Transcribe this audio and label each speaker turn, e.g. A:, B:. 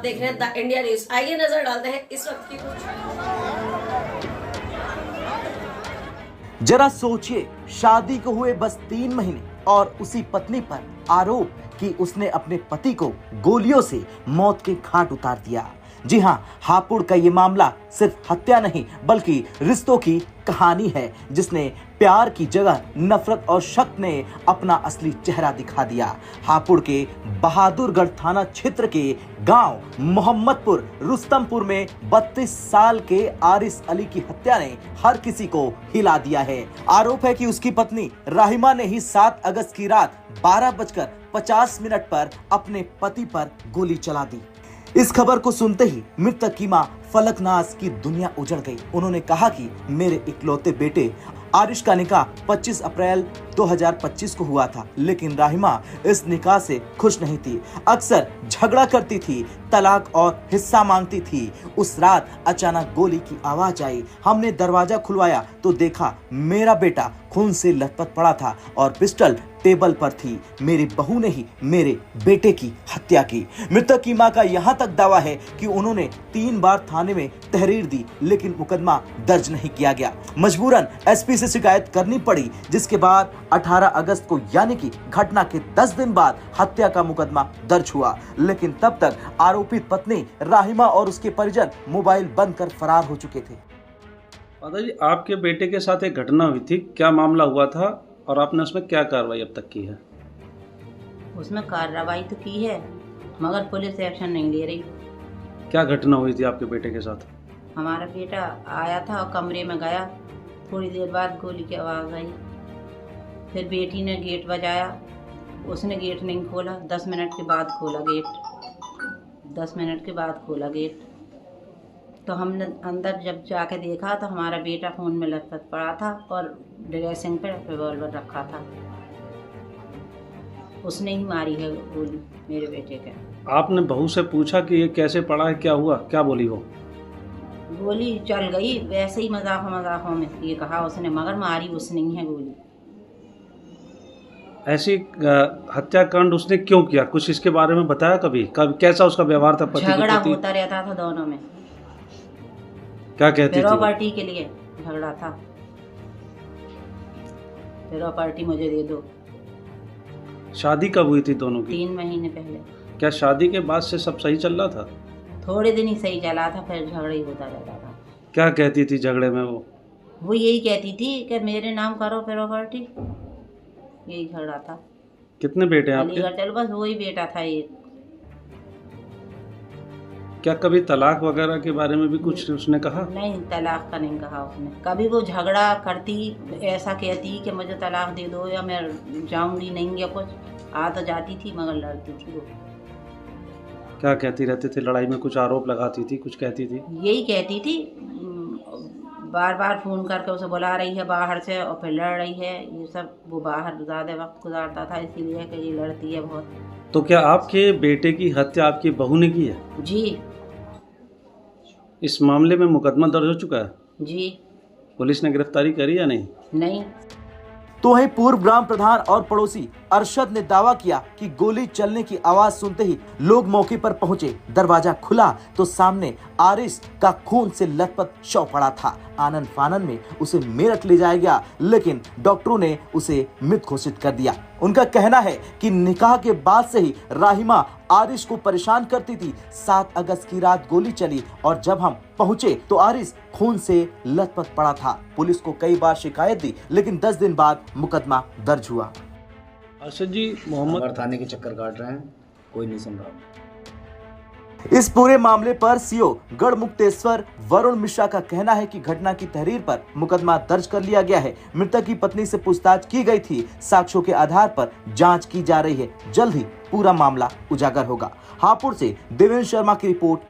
A: देख रहे हैं द इंडिया न्यूज। आइए नजर डालते हैं इस वक्त की कुछ।
B: जरा सोचिए, शादी को हुए बस 3 महीने और उसी पत्नी पर आरोप कि उसने अपने पति को गोलियों से मौत के घाट उतार दिया। जी हां, हापुड़ का ये मामला सिर्फ हत्या नहीं बल्कि रिश्तों की कहानी है, जिसने प्यार की जगह नफरत और शक ने अपना असली चेहरा दिखा दिया। हापुड़ के बहादुरगढ़ थाना क्षेत्र के गांव मोहम्मदपुर रुस्तमपुर में 32 साल के आरिस अली की हत्या ने हर किसी को हिला दिया है। आरोप है कि उसकी पत्नी राहिमा ने ही 7 अगस्त की रात 12:50 पर अपने पति पर गोली चला दी। इस खबर को सुनते ही मृतक की मां फलकनाज की दुनिया उजड़ गई। उन्होंने कहा कि मेरे इकलौते बेटे आरिश का निकाह 25 अप्रैल 2025 को हुआ था, लेकिन राहिमा इस निकाह से खुश नहीं थी। अक्सर झगड़ा करती थी, तलाक और हिस्सा मांगती थी। उस रात अचानक गोली की आवाज आई। हमने दरवाजा खुलवाया तो देखा मेरा बेटा खून से लथपथ पड़ा था और पिस्टल टेबल पर थी। मेरी बहू ने ही मेरे बेटे की हत्या की। मृतक की मां का यहां तक दावा है कि उन्होंने 3 बार थाने में तहरीर दी, लेकिन मुकदमा दर्ज नहीं किया गया। मजबूरन एसपी से शिकायत करनी पड़ी, जिसके बाद 18 अगस्त को यानी कि घटना के 10 दिन बाद हत्या का मुकदमा दर्ज हुआ। लेकिन तब तक आरोपित पत्नी राहिमा और उसके परिजन मोबाइल बंद कर फरार हो चुके थे।
C: दादाजी, आपके बेटे के साथ एक घटना हुई थी, क्या मामला हुआ था और आपने उसमें क्या कार्रवाई अब तक की है?
D: उसमें कार्रवाई तो की है मगर पुलिस एक्शन नहीं ले रही।
C: क्या घटना हुई थी आपके बेटे के साथ?
D: हमारा बेटा आया था और कमरे में गया, थोड़ी देर बाद गोली की आवाज़ आई। फिर बेटी ने गेट बजाया, उसने गेट नहीं खोला। 10 मिनट के बाद खोला गेट। 10 मिनट के बाद खोला गेट तो हमने अंदर जब जाके देखा तो हमारा बेटा खून में लथपथ पड़ा था और ड्रेसिंग पे रिवॉल्वर रखा था। उसने ही मारी है गोली मेरे बेटे के।
C: आपने बहू से पूछा कि ये कैसे पड़ा है, क्या हुआ, क्या बोली वो?
D: गोली चल गई, वैसे ही मजाकों में ये कहा उसने, मगर मारी उसने ही है गोली।
C: ऐसी हत्याकांड उसने क्यों किया, कुछ इसके बारे में बताया कभी? कैसा उसका व्यवहार था पति के
D: झगड़ा
C: प्रति?
D: होता रहता था दोनों में।
C: क्या कहती थी?
D: प्रॉपर्टी के लिए झगड़ा था। प्रॉपर्टी मुझे दे दो।
C: शादी कब हुई थी दोनों की?
D: 3 महीने पहले।
C: क्या शादी के बाद से सब सही चल रहा था?
D: थोड़े दिन ही सही चला था, फिर झगड़ा ही होता रहता था।
C: क्या कहती थी झगड़े में वो?
D: यही कहती थी कि मेरे नाम करो प्रॉपर्टी, यही झगड़ा था।
C: कितने बेटे हैं आपके?
D: अलीगढ़ चलो, बस वही बेटा था एक।
C: क्या कभी तलाक वगैरह के बारे में भी कुछ उसने कहा?
D: नहीं, तलाक का नहीं कहा उसने। कभी वो झगड़ा करती, ऐसा कहती कि मुझे तलाक दे दो या मैं जाऊंगी नहीं या कुछ, आ तो जाती थी मगर लड़ती थी वो।
C: क्या कहती रहते थे? लड़ाई में कुछ आरोप लगाती थी, कुछ कहती थी?
D: यही कहती थी, बार बार फ़ोन करके उसे बुला रही है बाहर से और फिर लड़ रही है। ये सब वो बाहर ज़्यादा वक्त गुजारता था, इसीलिए कि ये लड़ती है बहुत।
C: तो क्या आपके बेटे की हत्या आपकी बहू ने की है?
D: जी।
C: इस मामले में मुकदमा दर्ज हो चुका है?
D: जी।
C: पुलिस ने गिरफ्तारी करी या नहीं?
D: नहीं।
B: तो वहीं पूर्व ग्राम प्रधान और पड़ोसी अरशद ने दावा किया कि गोली चलने की आवाज सुनते ही लोग मौके पर पहुंचे। दरवाजा खुला तो सामने आरिस का खून से लथपथ शव पड़ा था। आनन फानन में उसे मेरठ ले जाया गया, लेकिन डॉक्टरों ने उसे मृत घोषित कर दिया। उनका कहना है कि निकाह के बाद से ही राहिमा आरिस को परेशान करती थी। 7 अगस्त की रात गोली चली और जब हम पहुंचे तो आरिस खून से लथपथ पड़ा था। पुलिस को कई बार शिकायत दी, लेकिन 10 दिन बाद मुकदमा दर्ज हुआ।
C: अर्शद जी, मोहम्मद
E: थाने के चक्कर काट रहे हैं, कोई नहीं सुन रहा।
B: इस पूरे मामले पर सीओ गढ़मुक्तेश्वर वरुण मिश्रा का कहना है कि घटना की तहरीर पर मुकदमा दर्ज कर लिया गया है। मृतक की पत्नी से पूछताछ की गई थी। साक्ष्यों के आधार पर जांच की जा रही है। जल्द ही पूरा मामला उजागर होगा। हापुड़ से देवेंद्र शर्मा की रिपोर्ट।